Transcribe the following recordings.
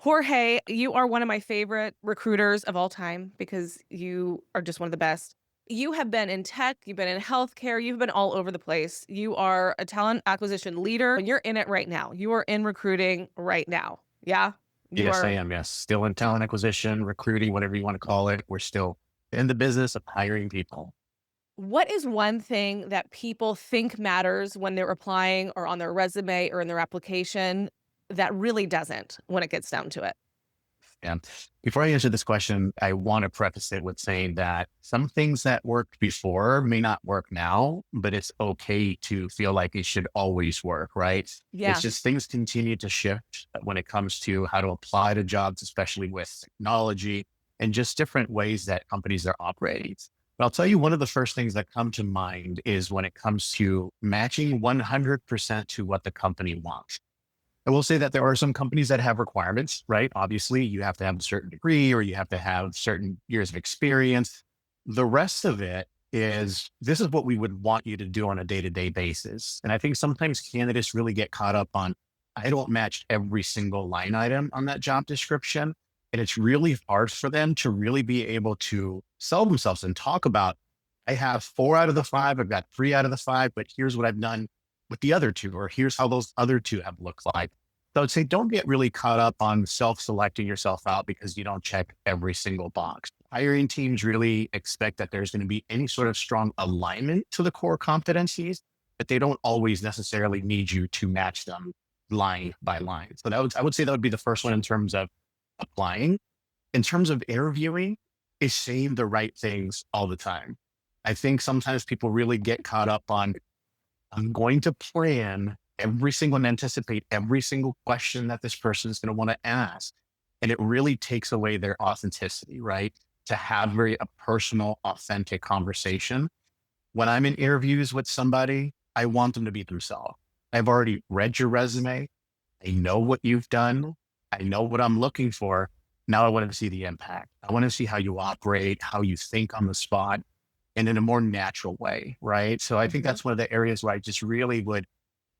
Jorge, you are one of my favorite recruiters of all time because you are just one of the best. You have been in tech, you've been in healthcare, you've been all over the place. You are a talent acquisition leader, and you're in it right now. You are in recruiting right now. Yeah? You Yes, I are. am. Yes. Still in talent acquisition, recruiting, whatever you want to call it. We're still in the business of hiring people. What is one thing that people think matters when they're applying or on their resume or in their application that really doesn't when it gets down to it? And before I answer this question, I want to preface it with saying that some things that worked before may not work now, but it's okay to feel like it should always work, right? It's Yeah. just things continue to shift when it comes to how to apply to jobs, especially with technology and just different ways that companies are operating. But I'll tell you, one of the first things that come to mind is when it comes to matching 100% to what the company wants. I will say that there are some companies that have requirements, right? Obviously, you have to have a certain degree or you have to have certain years of experience. The rest of it is this is what we would want you to do on a day to day basis. And I think sometimes candidates really get caught up on, I don't match every single line item on that job description. And it's really hard for them to really be able to sell themselves and talk about, I have 4 out of the 5, I've got 3 out of the 5, but here's what I've done with the other two, or here's how those other two have looked like. So I'd say don't get really caught up on self-selecting yourself out because you don't check every single box. Hiring teams really expect that there's going to be any sort of strong alignment to the core competencies, but they don't always necessarily need you to match them line by line. So I would say that would be the first one in terms of applying. In terms of interviewing, is saying the right things all the time. I think sometimes people really get caught up on, I'm going to plan every single and anticipate every single question that this person is going to want to ask. And it really takes away their authenticity, right? To have very a personal, authentic conversation. When I'm in interviews with somebody, I want them to be themselves. I've already read your resume. I know what you've done. I know what I'm looking for. Now I want to see the impact. I want to see how you operate, how you think on the spot, and in a more natural way, right? So I think Mhm. that's one of the areas where I just really would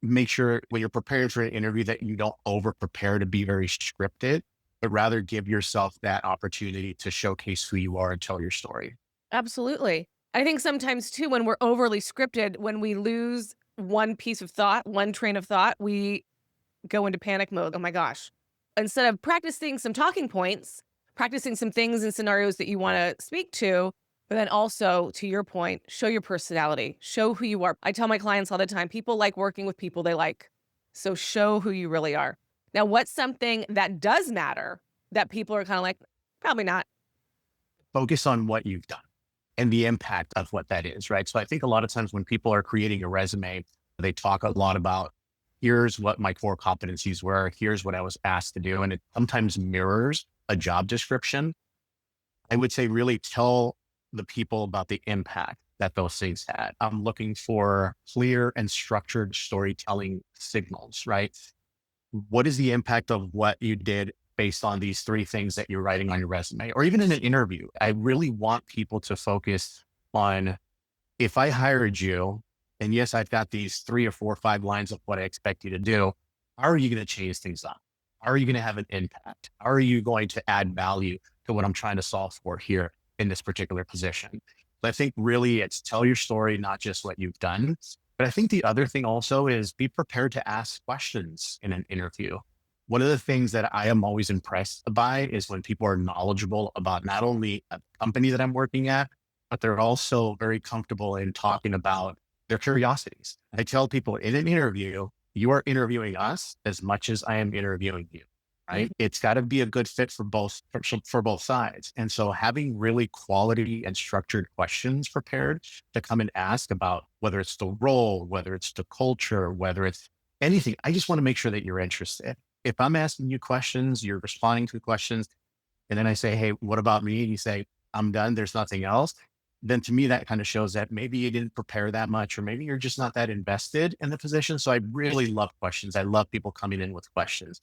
make sure when you're preparing for an interview that you don't over prepare to be very scripted, but rather give yourself that opportunity to showcase who you are and tell your story. Absolutely. I think sometimes too, when we're overly scripted, when we lose one piece of thought, one train of thought, we go into panic mode. Oh my gosh. Instead of practicing some talking points, practicing some things and scenarios that you want to speak to, but then also to your point, show your personality, show who you are. I tell my clients all the time, people like working with people they like. So show who you really are. Now, what's something that does matter that people are kind of like, probably not? Focus on what you've done and the impact of what that is, right? So I think a lot of times when people are creating a resume, they talk a lot about, here's what my core competencies were, here's what I was asked to do. And it sometimes mirrors a job description. I would say really tell the people about the impact that those things had. I'm looking for clear and structured storytelling signals, right? What is the impact of what you did based on these 3 things that you're writing on your resume or even in an interview? I really want people to focus on, if I hired you and yes, I've got these 3 or 4 or 5 lines of what I expect you to do, how are you going to change things up? How are you going to have an impact? How are you going to add value to what I'm trying to solve for here in this particular position? But I think really it's tell your story, not just what you've done. But I think the other thing also is be prepared to ask questions in an interview. One of the things that I am always impressed by is when people are knowledgeable about not only a company that I'm working at, but they're also very comfortable in talking about their curiosities. I tell people in an interview, you are interviewing us as much as I am interviewing you, Mhm. right? It's got to be a good fit for both sides. And so having really quality and structured questions prepared to come and ask about whether it's the role, whether it's the culture, whether it's anything, I just want to make sure that you're interested. If I'm asking you questions, you're responding to questions, and then I say, hey, what about me? And you say, I'm done. There's nothing else. Then to me, that kind of shows that maybe you didn't prepare that much, or maybe you're just not that invested in the position. So I really love questions. I love people coming in with questions.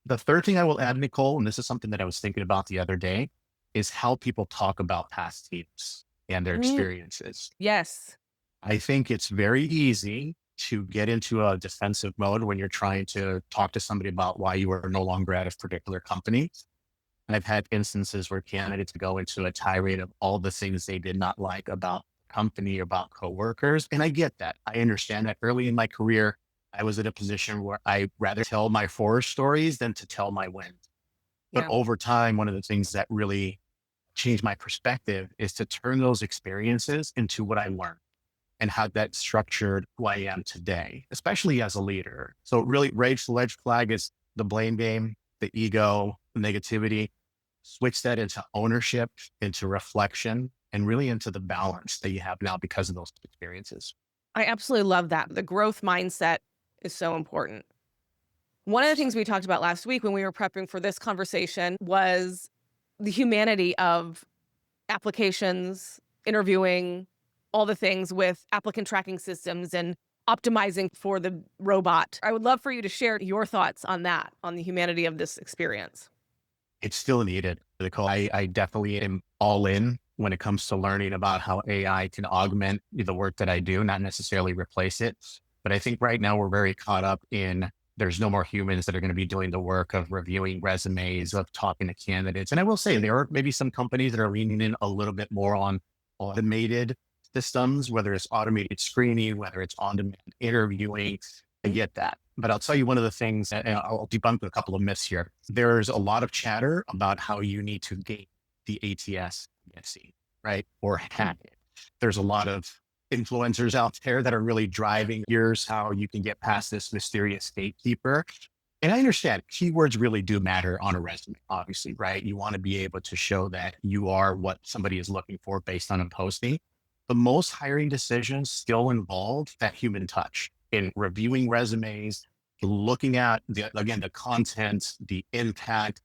The third thing I will add, Nicole, and this is something that I was thinking about the other day, is how people talk about past teams and their Mm, experiences. yes. I think it's very easy. to get into a defensive mode when you're trying to talk to somebody about why you are no longer at a particular company. And I've had instances where candidates go into a tirade of all the things they did not like about the company, about coworkers. And I get that. I understand that early in my career, I was in a position where I rather tell my horror stories than to tell my wins. But Yeah. over time, one of the things that really changed my perspective is to turn those experiences into what I learned and how that structured who I am today, especially as a leader. So really red flag is the blame game, the ego, the negativity. Switch that into ownership, into reflection, and really into the balance that you have now because of those experiences. I absolutely love that. The growth mindset is so important. One of the things we talked about last week when we were prepping for this conversation was the humanity of applications, interviewing, all the things with applicant tracking systems and optimizing for the robot. I would love for you to share your thoughts on that, on the humanity of this experience. It's still needed. I definitely am all in when it comes to learning about how AI can augment the work that I do, not necessarily replace it. But I think right now we're very caught up in there's no more humans that are going to be doing the work of reviewing resumes, of talking to candidates. And I will say there are maybe some companies that are leaning in a little bit more on automated systems, whether it's automated screening, whether it's on-demand interviewing. I get that. But I'll tell you one of the things, and I'll debunk a couple of myths here. There's a lot of chatter about how you need to gate the ATS, right? Or hack it. There's a lot of influencers out there that are really driving here's how you can get past this mysterious gatekeeper. And I understand keywords really do matter on a resume, obviously, right? You want to be able to show that you are what somebody is looking for based on a posting. But most hiring decisions still involve that human touch in reviewing resumes, looking at the content, the impact.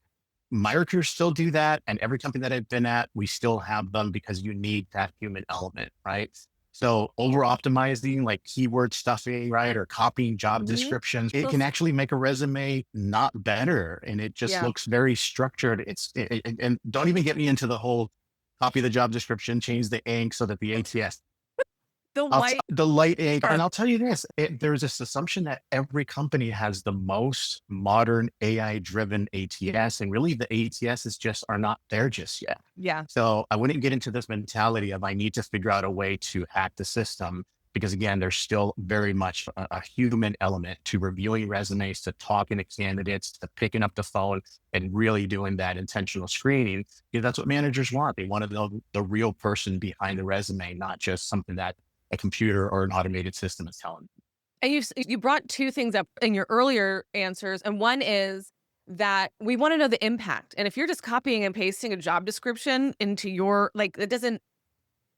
My recruiters still do that. And every company that I've been at, we still have them because you need that human element, right? So over optimizing like keyword stuffing, right? Or copying job Mhm. descriptions, it can actually make a resume not better. And it just Yeah. looks very structured. And don't even get me into the whole copy the job description, change the ink so that the ATS The white the light ink, and part. I'll tell you this, there's this assumption that every company has the most modern AI-driven ATS, and really the ATSs just are not there just yet. Yeah. So I wouldn't get into this mentality of I need to figure out a way to hack the system because again, there's still very much a human element to reviewing resumes, to talking to candidates, to picking up the phone and really doing that intentional screening. That's what managers want. They want to know the real person behind the resume, not just something that a computer or an automated system is telling. And you brought 2 things up in your earlier answers, and one is that we wanna know the impact, and if you're just copying and pasting a job description into your like, it doesn't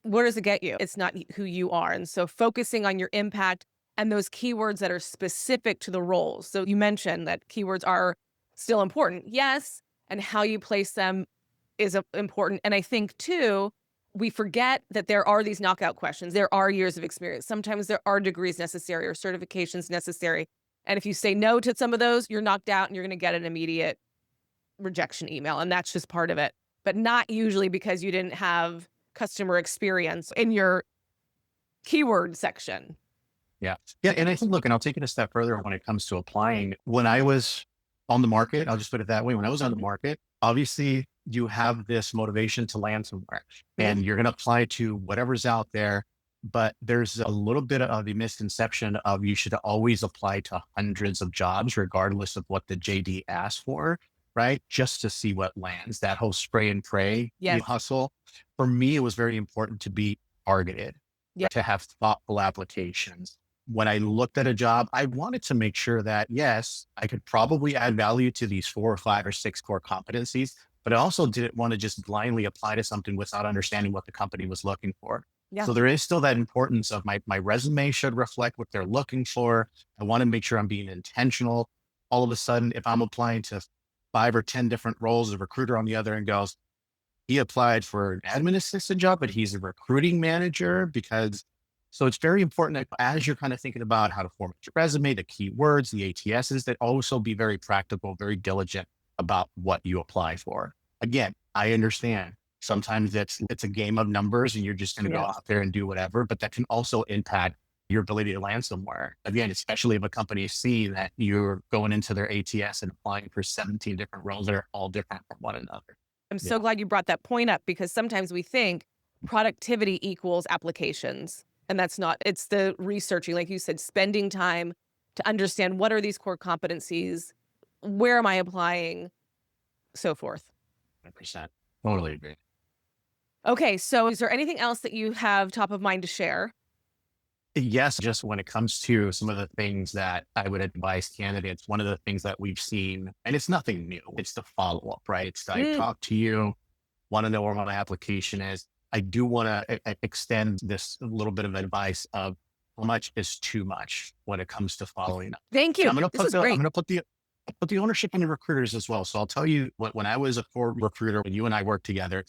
where does it get you? It's not who you are, and so focusing on your impact and those keywords that are specific to the roles. So you mentioned that keywords are still important. Yes, and how you place them is important, and I think too, we forget that there are these knockout questions. There are years of experience. Sometimes there are degrees necessary or certifications necessary, and if you say no to some of those, you're knocked out and you're gonna get an immediate rejection email, and that's just part of it, but not usually because you didn't have customer experience in your keyword section. Yeah. Yeah. And I think, look, and I'll take it a step further when it comes to applying. When I was on the market, I'll just put it that way. When I was on the market, obviously you have this motivation to land somewhere Mhm. and you're going to apply to whatever's out there. But there's a little bit of the misconception of you should always apply to hundreds of jobs, regardless of what the JD asks for, right? Just to see what lands. That whole spray and pray Yes. hustle. For me, it was very important to be targeted, Yeah. to have thoughtful applications. When I looked at a job, I wanted to make sure that, yes, I could probably add value to these 4 or 5 or 6 core competencies, but I also didn't want to just blindly apply to something without understanding what the company was looking for. Yeah. So there is still that importance of my resume should reflect what they're looking for. I want to make sure I'm being intentional. All of a sudden, if I'm applying to 5 or 10 different roles, the recruiter on the other end goes, he applied for an admin assistant job, but he's a recruiting manager because so it's very important that as you're kind of thinking about how to format your resume, the keywords, the ATSs, that also be very practical, very diligent about what you apply for. Again, I understand sometimes it's a game of numbers and you're just going to go Yes. out there and do whatever, but that can also impact your ability to land somewhere. Again, especially if a company see that you're going into their ATS and applying for 17 different roles that are all different from one another. I'm Yeah, so glad you brought that point up because sometimes we think productivity equals applications. And that's not, it's the researching, like you said, spending time to understand what are these core competencies, where am I applying, so forth. 100%. Totally agree. Okay, so is there anything else that you have top of mind to share? Yes, just when it comes to some of the things that I would advise candidates, one of the things that we've seen, and it's nothing new, it's the follow up, right? It's I Mm, talk to you, want to know where my application is. I do want to extend this little bit of advice of how much is too much when it comes to following up. thank And you. This is I'm great. going to put the ownership on the recruiters as well. So I'll tell you when I was a core recruiter, when you and I worked together,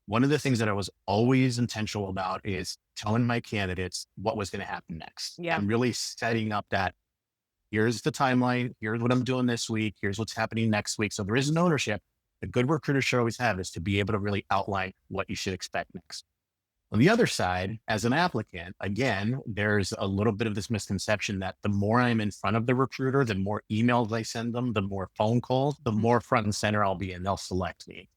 one of the things that I was always intentional about is telling my candidates what was going to happen next Yeah. and really setting up that here's the timeline. Here's what I'm doing this week. Here's what's happening next week. So there is an ownership. A good recruiter should always have is to be able to really outline what you should expect next. On the other side, as an applicant, again, there's a little bit of this misconception that the more I'm in front of the recruiter, the more emails I send them, the more phone calls, the Mhm. more front and center I'll be and they'll select me.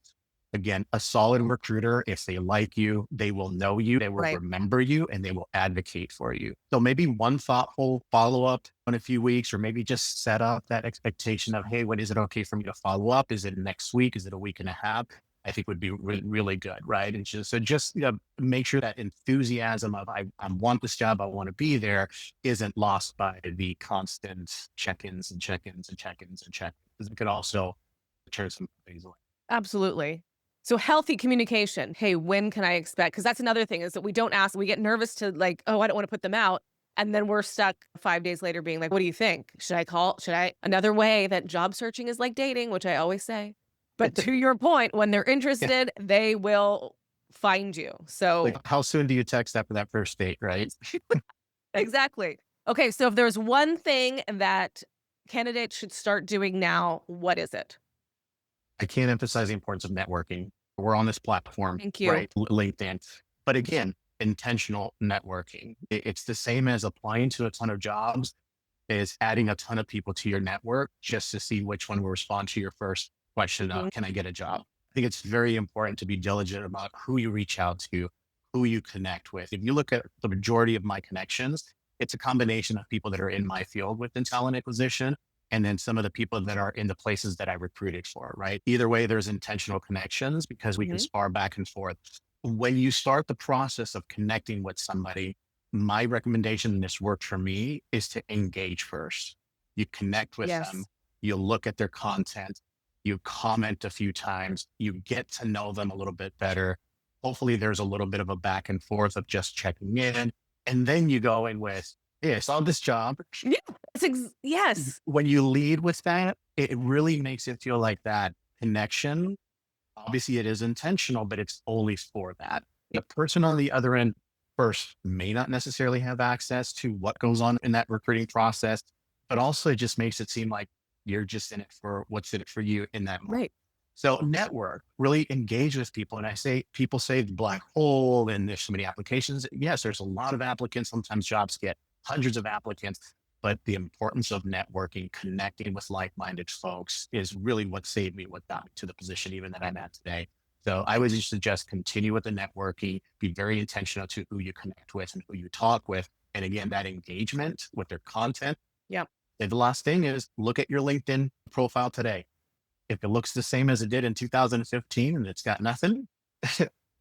Again, a solid recruiter, if they like you, they will know you, they will Right. remember you, and they will advocate for you. So maybe one thoughtful follow up in a few weeks, or maybe just set up that expectation of, hey, when is it okay for me to follow up? Is it next week? Is it a week and a half? I think would be really good, right? And just make sure that enthusiasm of I want this job, I want to be there, isn't lost by the constant check-ins and check-ins and check-ins and check-ins. It could also turn some things away. Absolutely. So healthy communication. Hey, when can I expect? Because that's another thing is that we don't ask. We get nervous to like, oh, I don't want to put them out. And then we're stuck 5 days later being like, what do you think? Should I call? Should I? Another way that job searching is like dating, which I always say. But to your point, when they're interested, they will find you. Like, So how soon do you text after that first date, right? exactly. Okay. So if there's one thing that candidates should start doing now, what is it? I can't emphasize the importance of networking. We're on this platform, Thank you. right? LinkedIn. But again, intentional networking. It's the same as applying to a ton of jobs, is adding a ton of people to your network just to see which one will respond to your first question of, Mhm. can I get a job? I think it's very important to be diligent about who you reach out to, who you connect with. If you look at the majority of my connections, it's a combination of people that are in my field within talent acquisition and then some of the people that are in the places that I recruited for, right? Either way, there's intentional connections because we can Mhm. spar back and forth. When you start the process of connecting with somebody, my recommendation, and this worked for me, is to engage first. You connect with them, Yes. you look at their content, you comment a few times, you get to know them a little bit better. Hopefully, there's a little bit of a back and forth of just checking in. And then you go in with, hey, I saw this job. Yeah. Yes. When you lead with that, it really makes it feel like that connection. Obviously, it is intentional, but it's only for that. The person on the other end first may not necessarily have access to what goes on in that recruiting process, but also it just makes it seem like you're just in it for what's in it for you in that moment. Right. So network, really engage with people. And people say the black hole and there's so many applications. Yes, there's a lot of applicants. Sometimes jobs get hundreds of applicants, but the importance of networking, connecting with like-minded folks is really what saved me, what got me to the position even that I'm at today. So I would just suggest continue with the networking, be very intentional to who you connect with and who you talk with. And again, that engagement with their content. Yep. And the last thing is look at your LinkedIn profile today. If it looks the same as it did in 2015 and it's got nothing,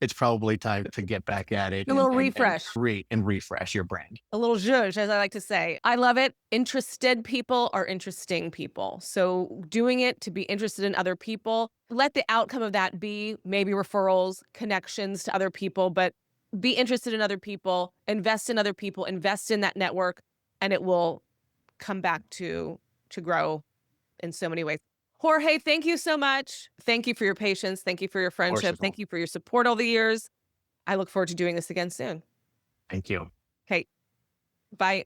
it's probably time to get back at it A little and refresh. create and refresh your brand. A little zhuzh, as I like to say. I love it. Interested people are interesting people. So doing it to be interested in other people, let the outcome of that be maybe referrals, connections to other people, but be interested in other people, invest in that network, and it will come back to grow in so many ways. Jorge, thank you so much. Thank you for your patience. Thank you for your Of course, friendship. as Thank well. you for your support all the years. I look forward to doing this again soon. Thank you. Okay, bye.